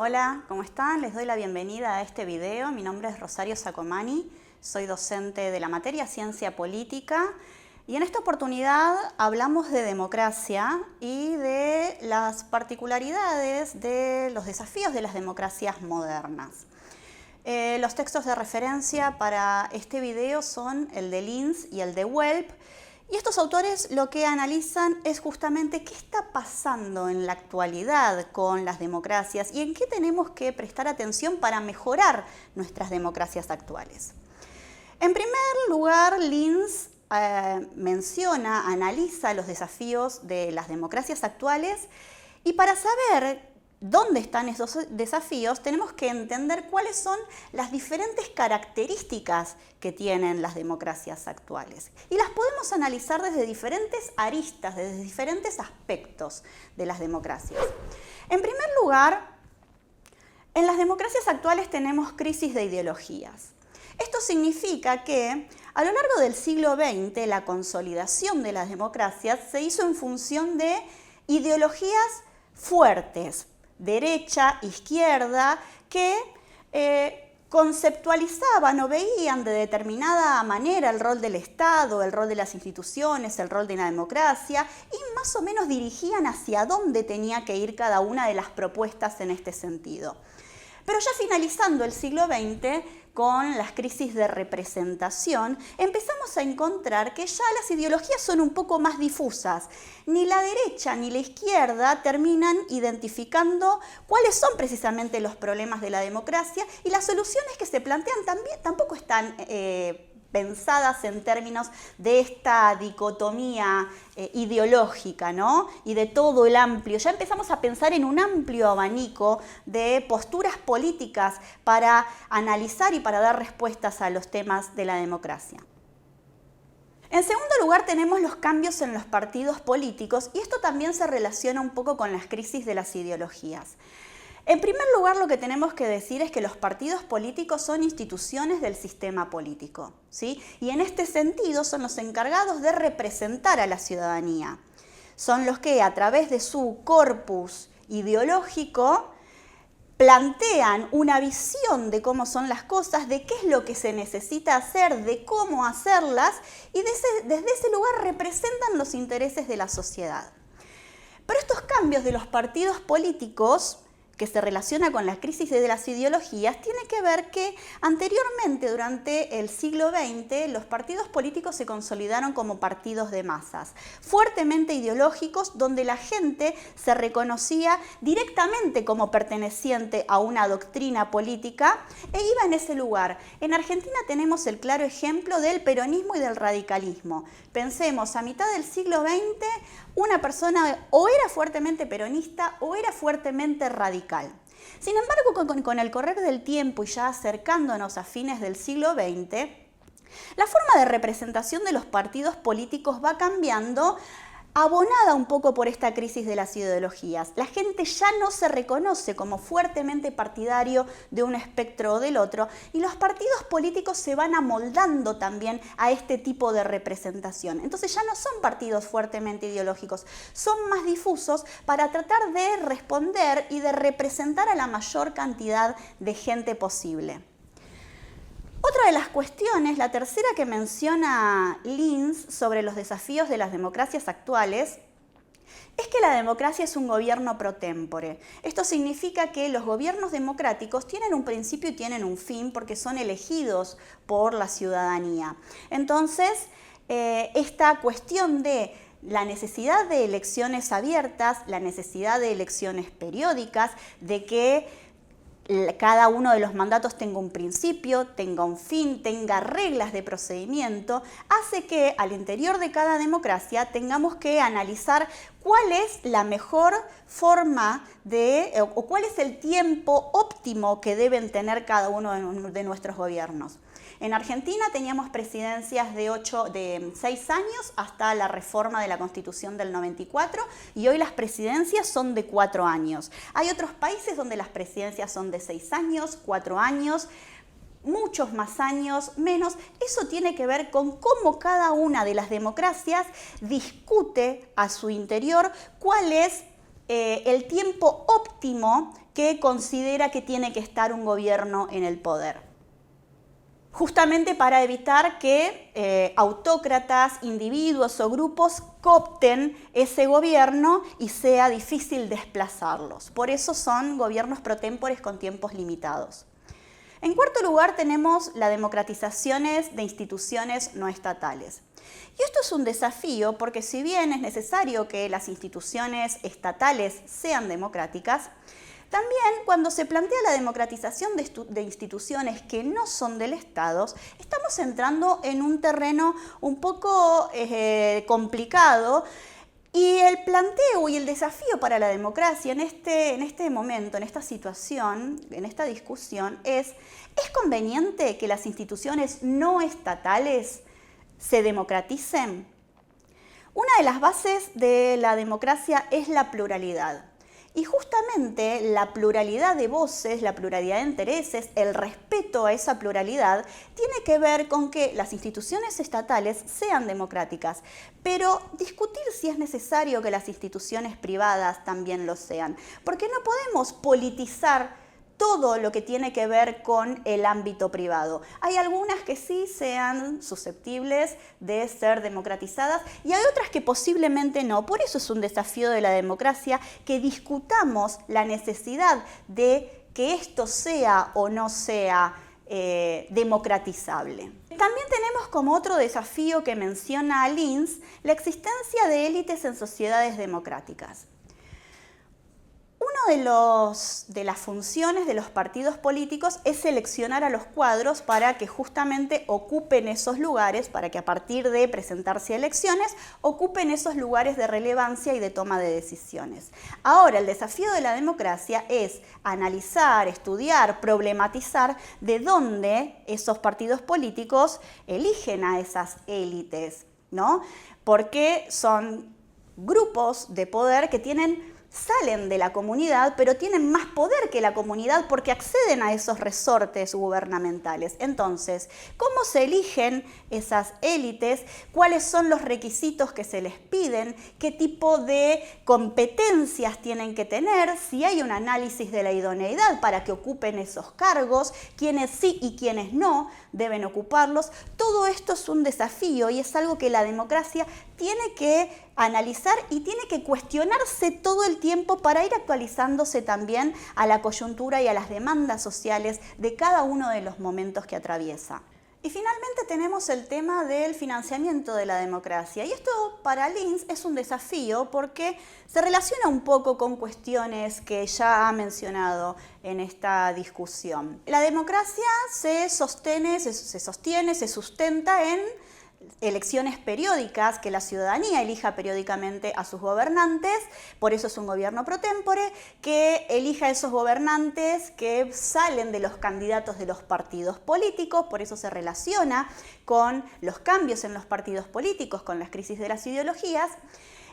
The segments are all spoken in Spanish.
Hola, ¿cómo están? Les doy la bienvenida a este video. Mi nombre es Rosario Sacomani, soy docente de la materia Ciencia Política y en esta oportunidad hablamos de democracia y de las particularidades de los desafíos de las democracias modernas. Los textos de referencia para este video son el de Linz y el de Welp. Y estos autores lo que analizan es justamente qué está pasando en la actualidad con las democracias y en qué tenemos que prestar atención para mejorar nuestras democracias actuales. En primer lugar, Linz analiza los desafíos de las democracias actuales y para saber dónde están esos desafíos, tenemos que entender cuáles son las diferentes características que tienen las democracias actuales. Y las podemos analizar desde diferentes aristas, desde diferentes aspectos de las democracias. En primer lugar, en las democracias actuales tenemos crisis de ideologías. Esto significa que a lo largo del siglo XX la consolidación de las democracias se hizo en función de ideologías fuertes, derecha, izquierda, que conceptualizaban o veían de determinada manera el rol del Estado, el rol de las instituciones, el rol de la democracia y más o menos dirigían hacia dónde tenía que ir cada una de las propuestas en este sentido. Pero ya finalizando el siglo XX, con las crisis de representación, empezamos a encontrar que ya las ideologías son un poco más difusas. Ni la derecha ni la izquierda terminan identificando cuáles son precisamente los problemas de la democracia y las soluciones que se plantean tampoco están pensadas en términos de esta dicotomía ideológica, ¿no? Y de todo el amplio. Ya empezamos a pensar en un amplio abanico de posturas políticas para analizar y para dar respuestas a los temas de la democracia. En segundo lugar, tenemos los cambios en los partidos políticos y esto también se relaciona un poco con las crisis de las ideologías. En primer lugar, lo que tenemos que decir es que los partidos políticos son instituciones del sistema político, ¿sí? Y en este sentido son los encargados de representar a la ciudadanía. Son los que a través de su corpus ideológico plantean una visión de cómo son las cosas, de qué es lo que se necesita hacer, de cómo hacerlas y desde ese lugar representan los intereses de la sociedad. Pero estos cambios de los partidos políticos que se relaciona con la crisis de las ideologías, tiene que ver que anteriormente, durante el siglo XX, los partidos políticos se consolidaron como partidos de masas, fuertemente ideológicos, donde la gente se reconocía directamente como perteneciente a una doctrina política e iba en ese lugar. En Argentina tenemos el claro ejemplo del peronismo y del radicalismo. Pensemos, a mitad del siglo XX, una persona o era fuertemente peronista o era fuertemente radical. Sin embargo, con el correr del tiempo y ya acercándonos a fines del siglo XX, la forma de representación de los partidos políticos va cambiando, abonada un poco por esta crisis de las ideologías. La gente ya no se reconoce como fuertemente partidario de un espectro o del otro y los partidos políticos se van amoldando también a este tipo de representación. Entonces ya no son partidos fuertemente ideológicos, son más difusos para tratar de responder y de representar a la mayor cantidad de gente posible. Otra de las cuestiones, la tercera que menciona Linz sobre los desafíos de las democracias actuales, es que la democracia es un gobierno pro tempore. Esto significa que los gobiernos democráticos tienen un principio y tienen un fin porque son elegidos por la ciudadanía. Entonces, esta cuestión de la necesidad de elecciones abiertas, la necesidad de elecciones periódicas, de que cada uno de los mandatos tenga un principio, tenga un fin, tenga reglas de procedimiento, hace que al interior de cada democracia tengamos que analizar cuál es la mejor forma o cuál es el tiempo óptimo que deben tener cada uno de nuestros gobiernos. En Argentina teníamos presidencias de 6 años hasta la reforma de la Constitución del 94 y hoy las presidencias son de 4 años. Hay otros países donde las presidencias son de 6 años, 4 años, muchos más años, menos. Eso tiene que ver con cómo cada una de las democracias discute a su interior cuál es el tiempo óptimo que considera que tiene que estar un gobierno en el poder. Justamente para evitar que autócratas, individuos o grupos coopten ese gobierno y sea difícil desplazarlos. Por eso son gobiernos pro tempore con tiempos limitados. En cuarto lugar tenemos las democratizaciones de instituciones no estatales. Y esto es un desafío porque si bien es necesario que las instituciones estatales sean democráticas, también cuando se plantea la democratización de instituciones que no son del Estado, estamos entrando en un terreno un poco complicado y el planteo y el desafío para la democracia en este momento, en esta situación, en esta discusión ¿es conveniente que las instituciones no estatales se democraticen? Una de las bases de la democracia es la pluralidad. Y justamente la pluralidad de voces, la pluralidad de intereses, el respeto a esa pluralidad, tiene que ver con que las instituciones estatales sean democráticas, pero discutir si es necesario que las instituciones privadas también lo sean, porque no podemos politizar todo lo que tiene que ver con el ámbito privado. Hay algunas que sí sean susceptibles de ser democratizadas y hay otras que posiblemente no. Por eso es un desafío de la democracia que discutamos la necesidad de que esto sea o no sea democratizable. También tenemos como otro desafío que menciona Linz la existencia de élites en sociedades democráticas. Una de las funciones de los partidos políticos es seleccionar a los cuadros para que justamente ocupen esos lugares, para que a partir de presentarse a elecciones, ocupen esos lugares de relevancia y de toma de decisiones. Ahora, el desafío de la democracia es analizar, estudiar, problematizar de dónde esos partidos políticos eligen a esas élites, ¿no? Porque son grupos de poder que salen de la comunidad, pero tienen más poder que la comunidad porque acceden a esos resortes gubernamentales. Entonces, ¿cómo se eligen esas élites? ¿Cuáles son los requisitos que se les piden? ¿Qué tipo de competencias tienen que tener? Si hay un análisis de la idoneidad para que ocupen esos cargos, quiénes sí y quiénes no deben ocuparlos. Todo esto es un desafío y es algo que la democracia tiene que analizar y tiene que cuestionarse todo el tiempo para ir actualizándose también a la coyuntura y a las demandas sociales de cada uno de los momentos que atraviesa. Y finalmente tenemos el tema del financiamiento de la democracia. Y esto para Linz es un desafío porque se relaciona un poco con cuestiones que ya ha mencionado en esta discusión. La democracia se sustenta en elecciones periódicas, que la ciudadanía elija periódicamente a sus gobernantes, por eso es un gobierno pro tempore, que elija a esos gobernantes que salen de los candidatos de los partidos políticos, por eso se relaciona con los cambios en los partidos políticos, con las crisis de las ideologías.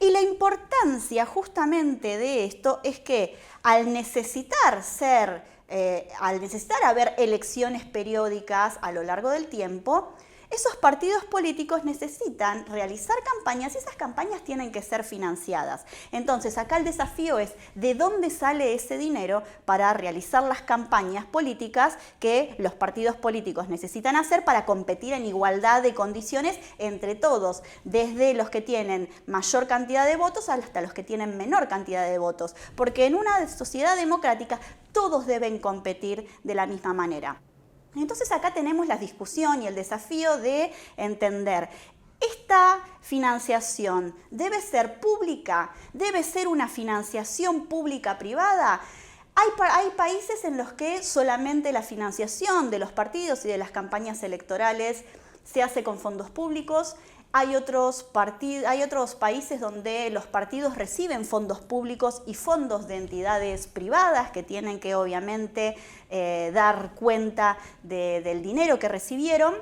Y la importancia justamente de esto es que al necesitar haber elecciones periódicas a lo largo del tiempo, esos partidos políticos necesitan realizar campañas y esas campañas tienen que ser financiadas. Entonces, acá el desafío es de dónde sale ese dinero para realizar las campañas políticas que los partidos políticos necesitan hacer para competir en igualdad de condiciones entre todos, desde los que tienen mayor cantidad de votos hasta los que tienen menor cantidad de votos. Porque en una sociedad democrática todos deben competir de la misma manera. Entonces acá tenemos la discusión y el desafío de entender, ¿esta financiación debe ser pública? ¿Debe ser una financiación pública-privada? Hay países en los que solamente la financiación de los partidos y de las campañas electorales se hace con fondos públicos. Hay otros países donde los partidos reciben fondos públicos y fondos de entidades privadas que tienen que obviamente dar cuenta del dinero que recibieron.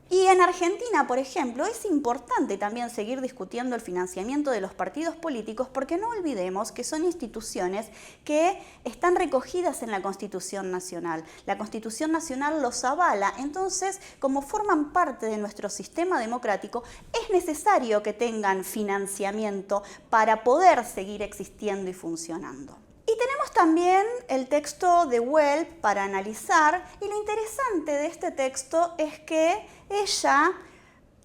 Y en Argentina, por ejemplo, es importante también seguir discutiendo el financiamiento de los partidos políticos porque no olvidemos que son instituciones que están recogidas en la Constitución Nacional. La Constitución Nacional los avala, entonces, como forman parte de nuestro sistema democrático, es necesario que tengan financiamiento para poder seguir existiendo y funcionando. Y tenemos también el texto de Welp para analizar, y lo interesante de este texto es que ella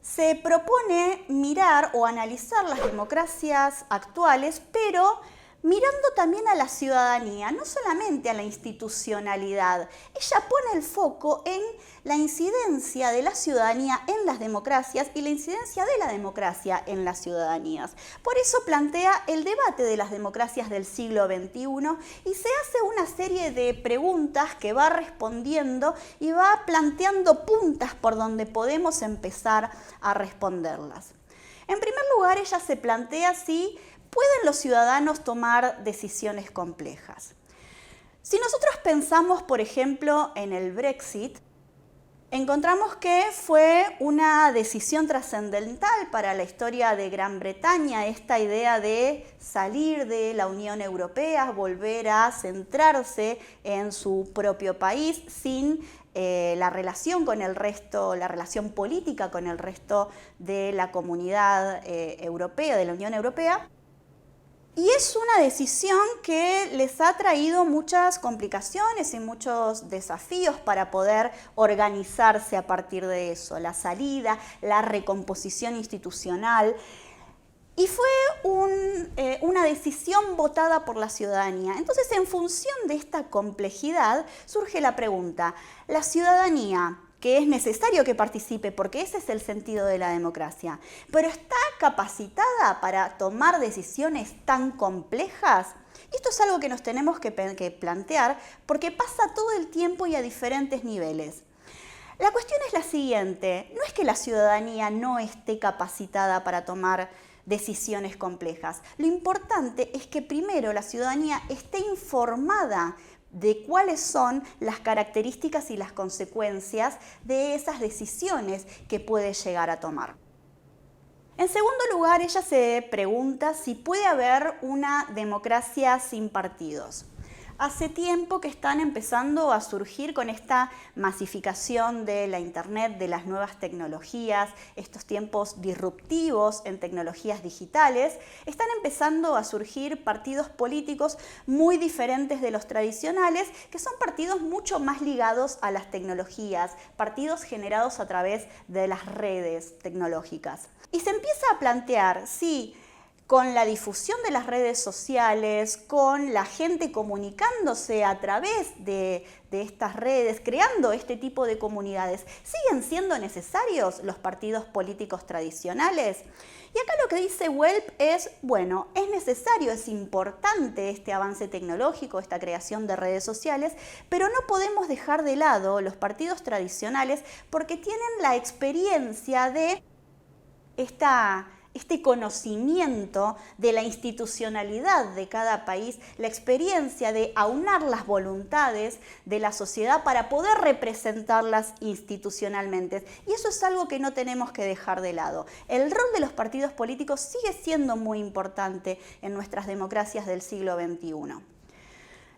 se propone mirar o analizar las democracias actuales, pero mirando también a la ciudadanía, no solamente a la institucionalidad. Ella pone el foco en la incidencia de la ciudadanía en las democracias y la incidencia de la democracia en las ciudadanías. Por eso plantea el debate de las democracias del siglo XXI y se hace una serie de preguntas que va respondiendo y va planteando puntas por donde podemos empezar a responderlas. En primer lugar, ella se plantea si ¿pueden los ciudadanos tomar decisiones complejas? Si nosotros pensamos, por ejemplo, en el Brexit, encontramos que fue una decisión trascendental para la historia de Gran Bretaña, esta idea de salir de la Unión Europea, volver a centrarse en su propio país sin la relación con el resto, la relación política con el resto de la comunidad europea, de la Unión Europea. Y es una decisión que les ha traído muchas complicaciones y muchos desafíos para poder organizarse a partir de eso, la salida, la recomposición institucional. Y fue una decisión votada por la ciudadanía. Entonces, en función de esta complejidad, surge la pregunta, ¿la ciudadanía, que es necesario que participe porque ese es el sentido de la democracia, pero está capacitada para tomar decisiones tan complejas? Esto es algo que nos tenemos que plantear porque pasa todo el tiempo y a diferentes niveles. La cuestión es la siguiente, no es que la ciudadanía no esté capacitada para tomar decisiones complejas. Lo importante es que primero la ciudadanía esté informada de cuáles son las características y las consecuencias de esas decisiones que puede llegar a tomar. En segundo lugar, ella se pregunta si puede haber una democracia sin partidos. Hace tiempo que están empezando a surgir con esta masificación de la Internet, de las nuevas tecnologías, estos tiempos disruptivos en tecnologías digitales, están empezando a surgir partidos políticos muy diferentes de los tradicionales, que son partidos mucho más ligados a las tecnologías, partidos generados a través de las redes tecnológicas. Y se empieza a plantear si con la difusión de las redes sociales, con la gente comunicándose a través de estas redes, creando este tipo de comunidades, ¿siguen siendo necesarios los partidos políticos tradicionales? Y acá lo que dice Welp es, bueno, es necesario, es importante este avance tecnológico, esta creación de redes sociales, pero no podemos dejar de lado los partidos tradicionales porque tienen la experiencia de este conocimiento de la institucionalidad de cada país, la experiencia de aunar las voluntades de la sociedad para poder representarlas institucionalmente. Y eso es algo que no tenemos que dejar de lado. El rol de los partidos políticos sigue siendo muy importante en nuestras democracias del siglo XXI.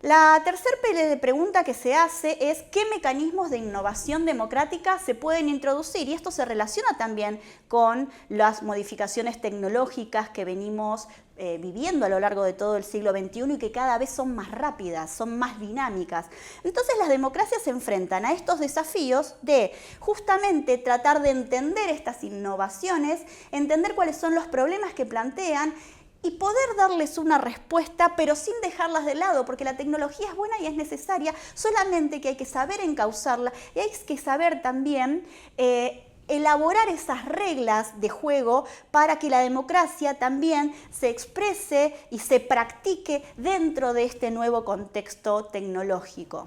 La tercera pregunta que se hace es ¿qué mecanismos de innovación democrática se pueden introducir? Y esto se relaciona también con las modificaciones tecnológicas que venimos viviendo a lo largo de todo el siglo XXI y que cada vez son más rápidas, son más dinámicas. Entonces las democracias se enfrentan a estos desafíos de justamente tratar de entender estas innovaciones, entender cuáles son los problemas que plantean y poder darles una respuesta, pero sin dejarlas de lado, porque la tecnología es buena y es necesaria, solamente que hay que saber encauzarla y hay que saber también elaborar esas reglas de juego para que la democracia también se exprese y se practique dentro de este nuevo contexto tecnológico.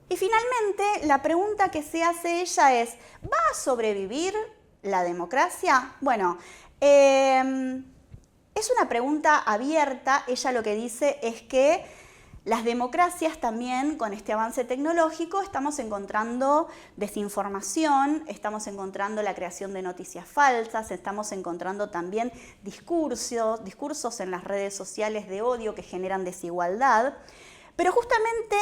Y finalmente, la pregunta que se hace ella es, ¿va a sobrevivir la democracia? Bueno, es una pregunta abierta. Ella lo que dice es que Las democracias también, con este avance tecnológico, estamos encontrando desinformación, estamos encontrando la creación de noticias falsas, estamos encontrando también discursos en las redes sociales de odio que generan desigualdad. Pero justamente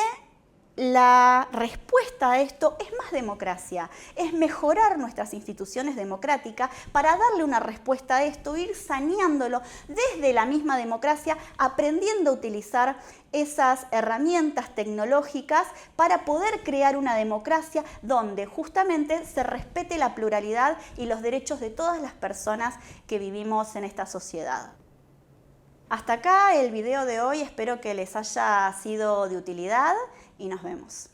la respuesta a esto es más democracia, es mejorar nuestras instituciones democráticas para darle una respuesta a esto, ir saneándolo desde la misma democracia, aprendiendo a utilizar esas herramientas tecnológicas para poder crear una democracia donde justamente se respete la pluralidad y los derechos de todas las personas que vivimos en esta sociedad. Hasta acá el video de hoy, espero que les haya sido de utilidad y nos vemos.